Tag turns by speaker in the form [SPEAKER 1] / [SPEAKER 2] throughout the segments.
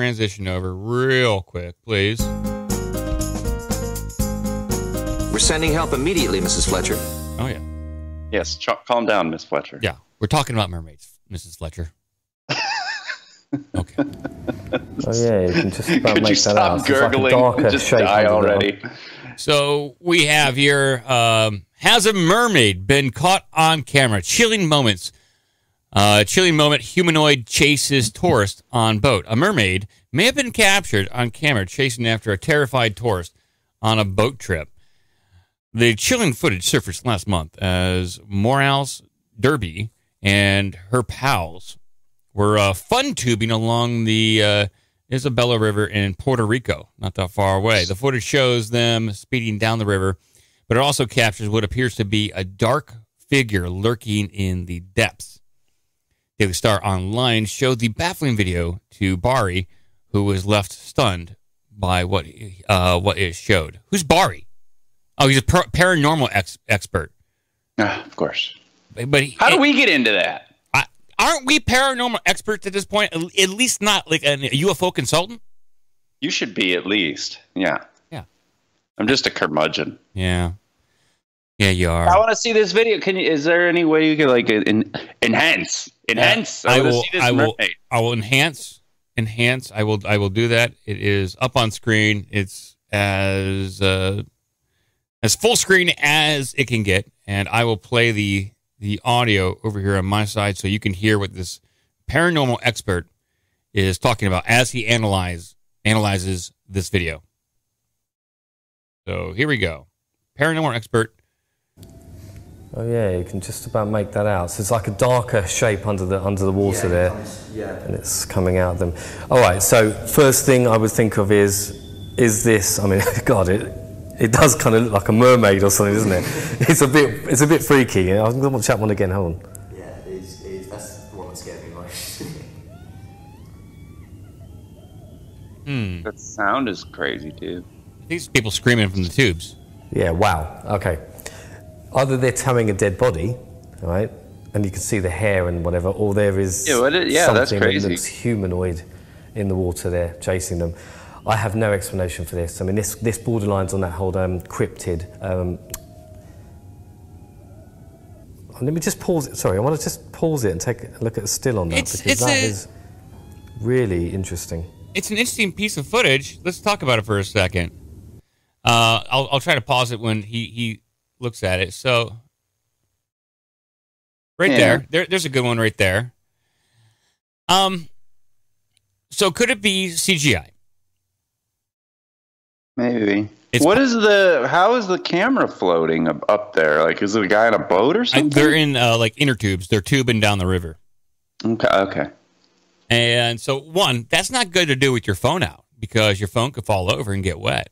[SPEAKER 1] transition over real quick, please.
[SPEAKER 2] We're sending help immediately, Mrs. Fletcher.
[SPEAKER 1] Oh, yeah.
[SPEAKER 3] Yes, calm down, Miss Fletcher.
[SPEAKER 1] Yeah, we're talking about mermaids, Mrs. Fletcher. Okay.
[SPEAKER 4] Oh, yeah, you can just about make that out.
[SPEAKER 3] Could you stop gurgling and just die already?
[SPEAKER 1] So we have here, has a mermaid been caught on camera? Chilling moments. Chilling moment, humanoid chases tourist on boat. A mermaid may have been captured on camera chasing after a terrified tourist on a boat trip. The chilling footage surfaced last month as Morales Derby and her pals were fun tubing along the Isabella River in Puerto Rico, not that far away. The footage shows them speeding down the river, but it also captures what appears to be a dark figure lurking in the depths. Daily Star Online showed the baffling video to Bari, who was left stunned by what it showed. Who's Bari? Oh, he's a paranormal expert.
[SPEAKER 3] Of course.
[SPEAKER 1] But
[SPEAKER 3] how do we get into that?
[SPEAKER 1] Aren't we paranormal experts at this point? At least not like a UFO consultant?
[SPEAKER 3] You should be at least. Yeah.
[SPEAKER 1] Yeah.
[SPEAKER 3] I'm just a curmudgeon.
[SPEAKER 1] Yeah. Yeah, you are.
[SPEAKER 3] I want to see this video. Is there any way you can like enhance? Enhance.
[SPEAKER 1] I will enhance. Enhance. I will do that. It is up on screen. It's as full screen as it can get, and I will play the audio over here on my side so you can hear what this paranormal expert is talking about as he analyzes this video. So here we go. Paranormal expert.
[SPEAKER 4] Oh yeah, you can just about make that out. So it's like a darker shape under the water there, and it's coming out of them. All right. So first thing I would think of is this? I mean, God, it does kind of look like a mermaid or something, doesn't it? It's a bit freaky. I'm going to watch that one again. Hold on.
[SPEAKER 2] Yeah, that's the one that scared me most.
[SPEAKER 3] That sound is crazy, dude.
[SPEAKER 1] These people screaming from the tubes.
[SPEAKER 4] Yeah. Wow. Okay. Either they're towing a dead body, right, and you can see the hair and whatever, or there is
[SPEAKER 3] something
[SPEAKER 4] that looks humanoid in the water there chasing them. I have no explanation for this. I mean, this borderlines on that whole cryptid. Let me just pause it. Sorry, I want to just pause it and take a look at the still on that, because that is really interesting.
[SPEAKER 1] It's an interesting piece of footage. Let's talk about it for a second. I'll try to pause it when he looks at it. So there's a good one right there. So could it be CGI?
[SPEAKER 3] Maybe. How is the camera floating up there? Like, is it a guy in a boat or something?
[SPEAKER 1] They're in like inner tubes. They're tubing down the river.
[SPEAKER 3] Okay.
[SPEAKER 1] And so that's not good to do with your phone out, because your phone could fall over and get wet.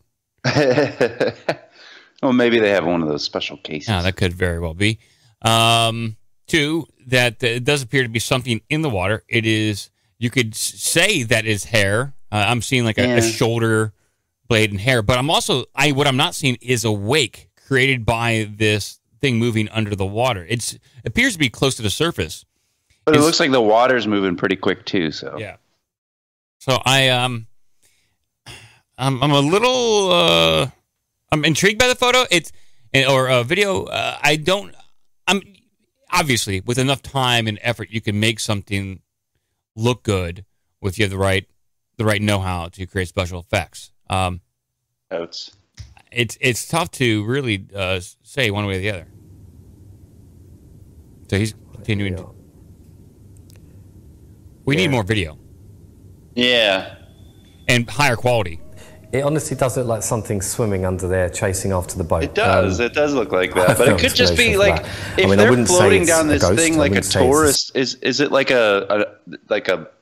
[SPEAKER 3] Well, maybe they have one of those special cases.
[SPEAKER 1] Yeah, that could very well be. Two, that it does appear to be something in the water. It is, you could say that is hair. I'm seeing like a shoulder blade and hair, but what I'm not seeing is a wake created by this thing moving under the water. It appears to be close to the surface.
[SPEAKER 3] But it looks like the water's moving pretty quick too, so. Yeah.
[SPEAKER 1] So I'm a little I'm intrigued by the photo. Or a video. I'm obviously, with enough time and effort, you can make something look good if you have the right know-how to create special effects. It's tough to really say one way or the other. So he's continuing. We need more video.
[SPEAKER 3] Yeah.
[SPEAKER 1] And higher quality.
[SPEAKER 4] It honestly does look like something swimming under there, chasing after the boat.
[SPEAKER 3] It does. It does look like that. But it could just be like, if they're floating down this thing like a tourist, is it like an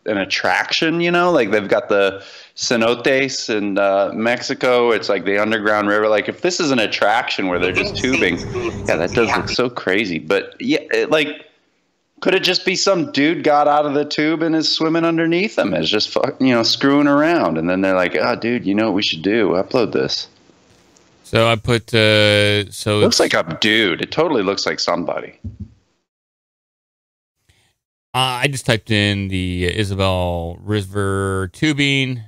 [SPEAKER 3] attraction? You know, like they've got the cenotes in Mexico. It's like the underground river. Like if this is an attraction where they're just tubing, yeah, that does look so crazy. But yeah, could it just be some dude got out of the tube and is swimming underneath them? Is just screwing around, and then they're like, "Oh, dude, you know what we should do? Upload this."
[SPEAKER 1] So I put. It
[SPEAKER 3] looks like a dude. It totally looks like somebody.
[SPEAKER 1] I just typed in the Isabel River tubing,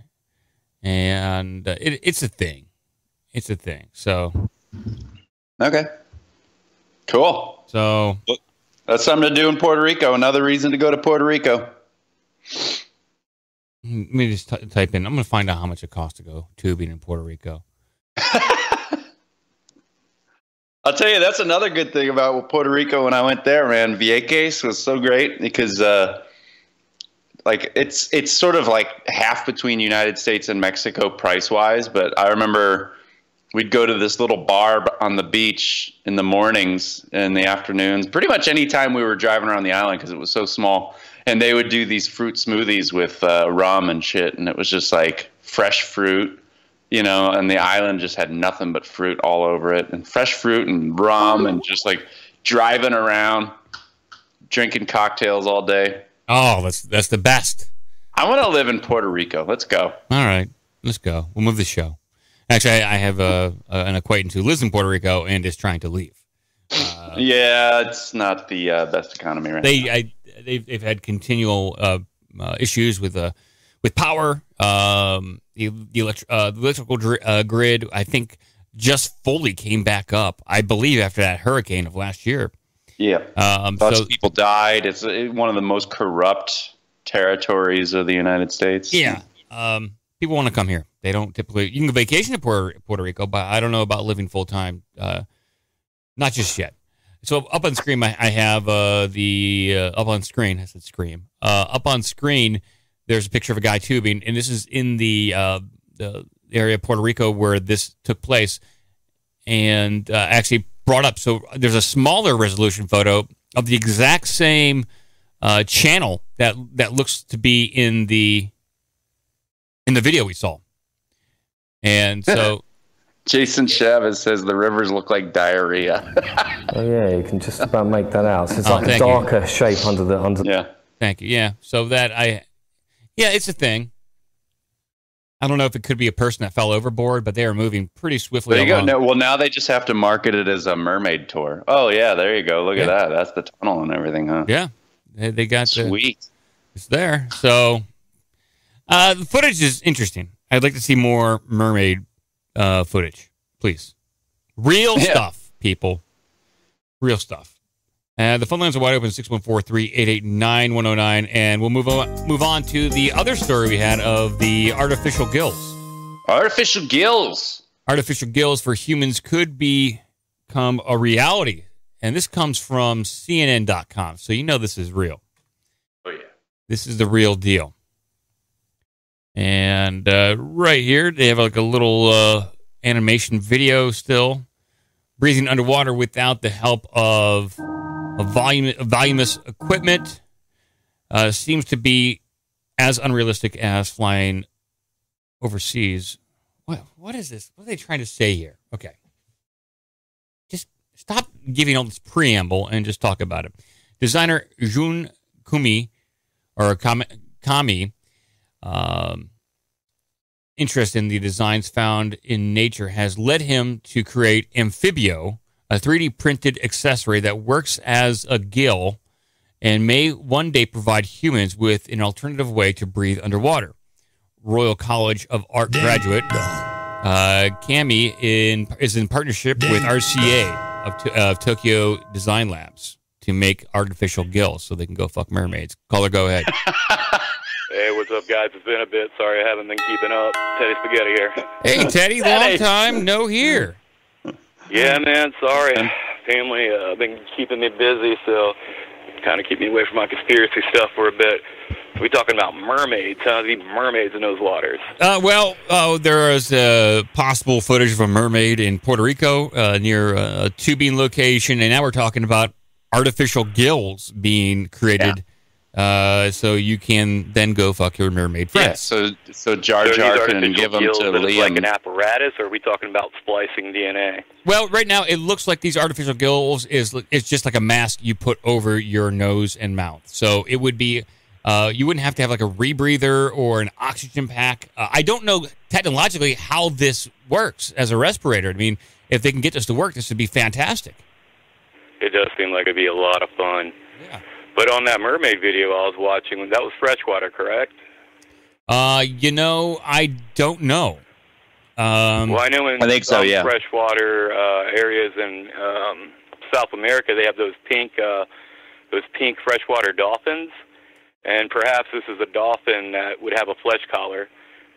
[SPEAKER 1] and it's a thing. It's a thing. So,
[SPEAKER 3] okay, cool.
[SPEAKER 1] So
[SPEAKER 3] that's something to do in Puerto Rico. Another reason to go to Puerto Rico.
[SPEAKER 1] Let me just type in. I'm going to find out how much it costs to go tubing in Puerto Rico.
[SPEAKER 3] I'll tell you, that's another good thing about Puerto Rico when I went there, man. Vieques was so great because, like, it's sort of like half between United States and Mexico price-wise. But I remember we'd go to this little bar on the beach in the mornings and the afternoons, pretty much any time we were driving around the island because it was so small. And they would do these fruit smoothies with rum and shit, and it was just like fresh fruit. You know, and the island just had nothing but fruit all over it, and fresh fruit and rum, and just like driving around, drinking cocktails all day.
[SPEAKER 1] Oh, that's the best.
[SPEAKER 3] I want to live in Puerto Rico. Let's go.
[SPEAKER 1] All right, let's go. We'll move the show. Actually, I have an acquaintance who lives in Puerto Rico and is trying to leave.
[SPEAKER 3] Yeah, it's not the best economy right now.
[SPEAKER 1] They've had continual issues with power. The electrical grid, I think, just fully came back up, I believe, after that hurricane of last year.
[SPEAKER 3] Yeah. Lots of people died. It's one of the most corrupt territories of the United States.
[SPEAKER 1] Yeah. People want to come here. They don't typically. You can go vacation to Puerto Rico, but I don't know about living full time. Not just yet. So up on screen, I have up on screen. I said scream. Up on screen, there's a picture of a guy tubing, and this is in the area of Puerto Rico where this took place, and actually brought up. So there's a smaller resolution photo of the exact same channel that looks to be in the video we saw, and so.
[SPEAKER 3] Jason Chavez says the rivers look like diarrhea.
[SPEAKER 4] Oh yeah, you can just about make that out. So it's like a darker shape under.
[SPEAKER 3] Yeah.
[SPEAKER 1] Thank you. Yeah. So it's a thing. I don't know if it could be a person that fell overboard, but they are moving pretty swiftly.
[SPEAKER 3] There you go. No, well, now they just have to market it as a mermaid tour. Oh yeah, there you go. Look at that. That's the tunnel and everything, huh?
[SPEAKER 1] Yeah. They got
[SPEAKER 3] sweet.
[SPEAKER 1] It's there. So the footage is interesting. I'd like to see more mermaid footage, please. Real stuff, people. Real stuff. The phone lines are wide open, 614-388-9109, and we'll move on to the other story we had of the artificial gills.
[SPEAKER 3] Artificial gills.
[SPEAKER 1] Artificial gills for humans could become a reality, and this comes from CNN.com, so you know this is real.
[SPEAKER 3] Oh, yeah.
[SPEAKER 1] This is the real deal. And right here, they have like a little animation video still. Breathing underwater without the help of voluminous equipment seems to be as unrealistic as flying overseas. What is this? What are they trying to say here? Okay. Just stop giving all this preamble and just talk about it. Designer Jun Kami, or Kami, interest in the designs found in nature has led him to create Amphibio, a 3D printed accessory that works as a gill and may one day provide humans with an alternative way to breathe underwater. Royal College of Art graduate Kami is in partnership with RCA of Tokyo Design Labs to make artificial gills so they can go fuck mermaids. Caller, go ahead.
[SPEAKER 5] Hey, what's up, guys? It's been a bit. Sorry I haven't been keeping up. Teddy Spaghetti here.
[SPEAKER 1] Hey, Teddy. Long time no hear.
[SPEAKER 5] Yeah, man. Sorry. Family been keeping me busy, so kind of keep me away from my conspiracy stuff for a bit. We talking about mermaids? Huh? There's even mermaids in those waters.
[SPEAKER 1] There is possible footage of a mermaid in Puerto Rico near a tubing location, and now we're talking about artificial gills being created. Yeah. So you can then go fuck your mermaid friends.
[SPEAKER 3] Yeah, so Jar Jar can give them to Liam.
[SPEAKER 5] Like an apparatus, or are we talking about splicing DNA?
[SPEAKER 1] Well, right now it looks like these artificial gills it's just like a mask you put over your nose and mouth. So it would be, you wouldn't have to have like a rebreather or an oxygen pack. I don't know technologically how this works as a respirator. I mean, if they can get this to work, this would be fantastic.
[SPEAKER 5] It does seem like it'd be a lot of fun.
[SPEAKER 1] Yeah.
[SPEAKER 5] But on that mermaid video I was watching, that was freshwater, correct?
[SPEAKER 1] You know, I don't know.
[SPEAKER 5] Well, I know in some freshwater areas in South America, they have those pink freshwater dolphins, and perhaps this is a dolphin that would have a flesh collar.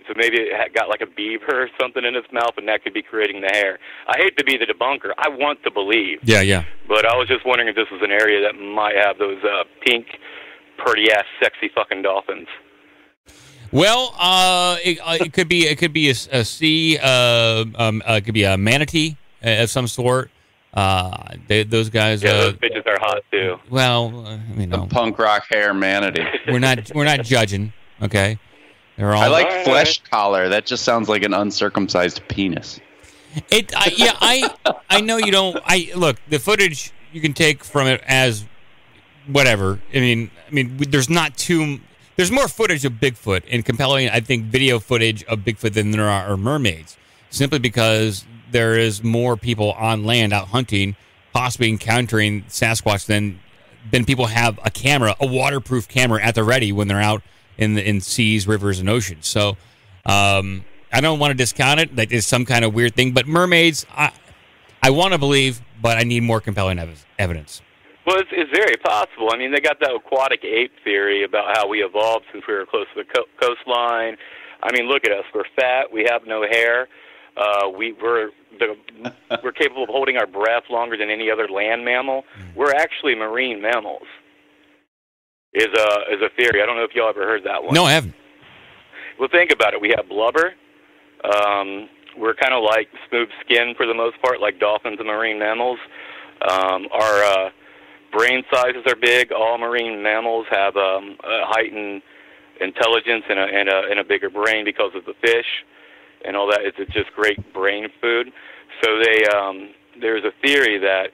[SPEAKER 5] So maybe it got like a beaver or something in its mouth, and that could be creating the hair. I hate to be the debunker. I want to believe.
[SPEAKER 1] Yeah.
[SPEAKER 5] But I was just wondering if this was an area that might have those pink, pretty-ass, sexy fucking dolphins.
[SPEAKER 1] Well, it could be a sea. It could be a manatee of some sort. Those guys.
[SPEAKER 5] Yeah, those bitches are hot too.
[SPEAKER 1] Well,
[SPEAKER 3] the punk rock hair manatee.
[SPEAKER 1] We're not judging. Okay.
[SPEAKER 3] I like flesh collar. That just sounds like an uncircumcised penis.
[SPEAKER 1] I know you don't. Look, the footage you can take from it as whatever. I mean, there's more footage of Bigfoot and compelling, I think, video footage of Bigfoot than there are mermaids, simply because there is more people on land out hunting, possibly encountering Sasquatch than people have a waterproof camera at the ready when they're out in seas, rivers, and oceans. So I don't want to discount it. Like it's some kind of weird thing. But mermaids, I want to believe, but I need more compelling evidence.
[SPEAKER 5] Well, it's very possible. I mean, they got that aquatic ape theory about how we evolved since we were close to the coastline. I mean, look at us. We're fat. We have no hair. We're capable of holding our breath longer than any other land mammal. We're actually marine mammals. Is a theory. I don't know if y'all ever heard that one.
[SPEAKER 1] No, I haven't.
[SPEAKER 5] Well, think about it. We have blubber. We're kind of like smooth skin for the most part, like dolphins and marine mammals. Our brain sizes are big. All marine mammals have a heightened intelligence and a bigger brain because of the fish and all that. It's just great brain food. So there's a theory that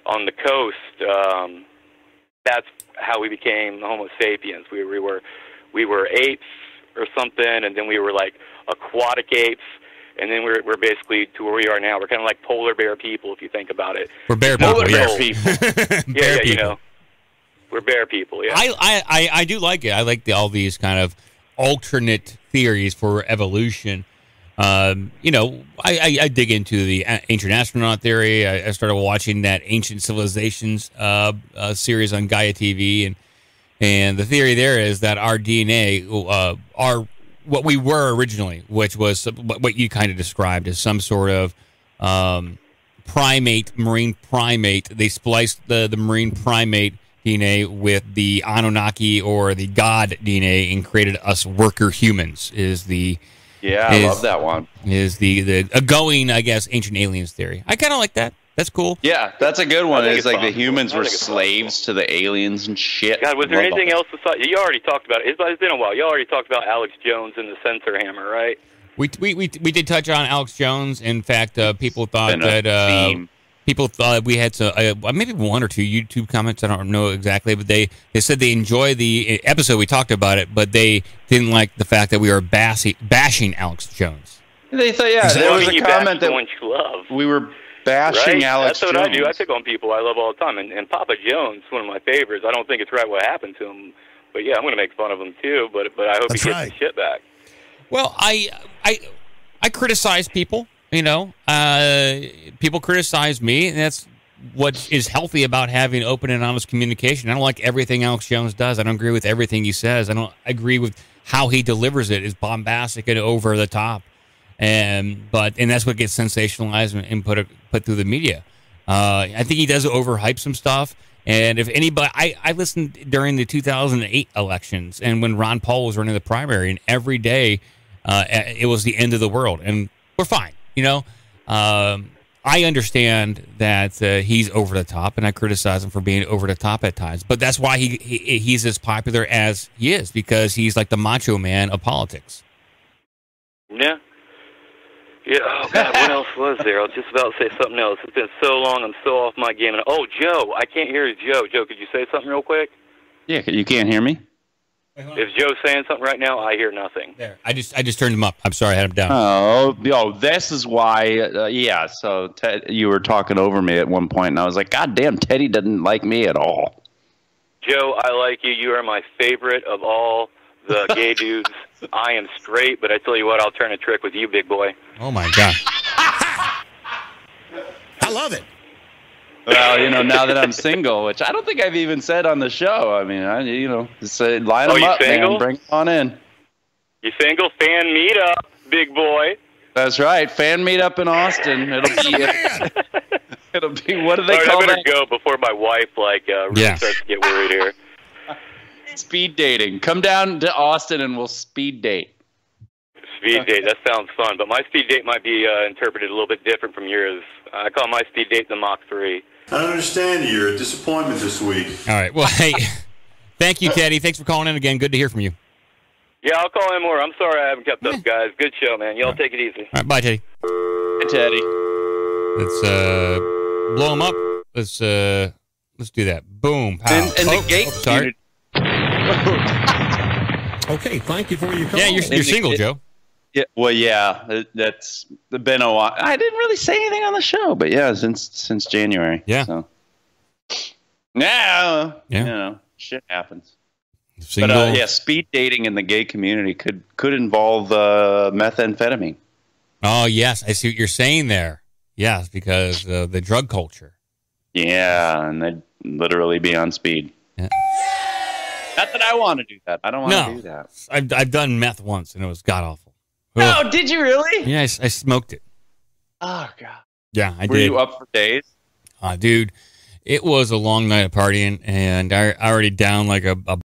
[SPEAKER 5] on the coast, that's how we became Homo sapiens. We were apes or something, and then we were like aquatic apes, and then we're basically to where we are now. We're kind of like polar bear people, if you think about it.
[SPEAKER 1] We're bear people.
[SPEAKER 5] Bear people. Yeah, you know, we're bear people. Yeah.
[SPEAKER 1] I do like it. I like all these kind of alternate theories for evolution. You know, I dig into the ancient astronaut theory. I started watching that Ancient Civilizations series on Gaia TV, and the theory there is that our DNA are what we were originally, which was what you kind of described as some sort of marine primate. They spliced the marine primate DNA with the Anunnaki or the God DNA and created us worker humans.
[SPEAKER 3] I love that one.
[SPEAKER 1] Is the going, I guess, ancient aliens theory. I kind of like that. That's cool.
[SPEAKER 3] Yeah, that's a good one. It's like the humans were slaves to the aliens and shit.
[SPEAKER 5] God, was there anything else besides? You already talked about it. It's been a while. You already talked about Alex Jones and the sensor hammer, right?
[SPEAKER 1] We did touch on Alex Jones. In fact, people thought that we had maybe one or two YouTube comments. I don't know exactly, but they said they enjoy the episode. We talked about it, but they didn't like the fact that we were bashing Alex Jones.
[SPEAKER 3] They thought, there was a comment that we were bashing Alex Jones.
[SPEAKER 5] That's what I do. I pick on people I love all the time. And Papa Jones, one of my favorites. I don't think it's right what happened to him, but yeah, I'm going to make fun of him too. But I hope he gets his shit back.
[SPEAKER 1] Well, I criticize people. You know, people criticize me, and that's what is healthy about having open and honest communication. I don't like everything Alex Jones does. I don't agree with everything he says. I don't agree with how he delivers it. It's bombastic and over the top, and that's what gets sensationalized and put through the media. I think he does overhype some stuff. And if anybody, I listened during the 2008 elections, and when Ron Paul was running the primary, and every day it was the end of the world, and we're fine. You know, I understand that he's over the top, and I criticize him for being over the top at times. But that's why he's as popular as he is, because he's like the macho man of politics.
[SPEAKER 5] Yeah. Yeah. Oh, God, what else was there? I was just about to say something else. It's been so long. I'm so off my game. Oh, Joe. I can't hear Joe. Joe, could you say something real quick?
[SPEAKER 3] Yeah, you can't hear me?
[SPEAKER 5] If Joe's saying something right now, I hear nothing.
[SPEAKER 1] There, I just turned him up. I'm sorry, I had him down.
[SPEAKER 3] Oh, this is why. Yeah, so Ted, you were talking over me at one point, and I was like, God damn, Teddy doesn't like me at all.
[SPEAKER 5] Joe, I like you. You are my favorite of all the gay dudes. I am straight, but I tell you what, I'll turn a trick with you, big boy.
[SPEAKER 1] Oh, my God.
[SPEAKER 6] I love it.
[SPEAKER 3] Well, now that I'm single, which I don't think I've even said on the show. I mean, just line them up,
[SPEAKER 5] single?
[SPEAKER 3] man. Bring them on in.
[SPEAKER 5] You single? Fan meetup, big boy.
[SPEAKER 3] That's right. Fan meetup in Austin. It'll be what do they call
[SPEAKER 5] I better
[SPEAKER 3] that?
[SPEAKER 5] go before my wife really starts to get worried here.
[SPEAKER 3] Speed dating. Come down to Austin and we'll speed date.
[SPEAKER 5] Speed date. That sounds fun, but my speed date might be interpreted a little bit different from yours. I call my speed date the Mach 3.
[SPEAKER 7] I don't understand you. You're a disappointment this week.
[SPEAKER 1] All right. Well, hey, thank you, Teddy. Thanks for calling in again. Good to hear from you.
[SPEAKER 5] Yeah, I'll call in more. I'm sorry I haven't kept up, guys. Good show, man. Y'all take it easy.
[SPEAKER 1] All right, bye, Teddy.
[SPEAKER 3] Hey, Teddy.
[SPEAKER 1] Let's blow him up. Let's do that. Boom. Pow.
[SPEAKER 3] And the gay
[SPEAKER 1] sorry.
[SPEAKER 6] Okay, thank you for your call.
[SPEAKER 1] Yeah, you're single, Joe.
[SPEAKER 3] Yeah, well, yeah, that's been a while. I didn't really say anything on the show, but yeah, since January.
[SPEAKER 1] Yeah.
[SPEAKER 3] So. Now, shit happens.
[SPEAKER 1] Single.
[SPEAKER 3] But yeah, speed dating in the gay community could involve methamphetamine.
[SPEAKER 1] Oh yes, I see what you're saying there. Yes, because the drug culture.
[SPEAKER 3] Yeah, and they'd literally be on speed.
[SPEAKER 1] Yeah.
[SPEAKER 3] Not that I want to do that. I don't want to do that.
[SPEAKER 1] I've done meth once, and it was god awful.
[SPEAKER 3] No, did you really?
[SPEAKER 1] Yeah, I smoked it.
[SPEAKER 3] Oh God.
[SPEAKER 1] Yeah, I did.
[SPEAKER 3] Were you up for days?
[SPEAKER 1] Dude, it was a long night of partying, and I already down like a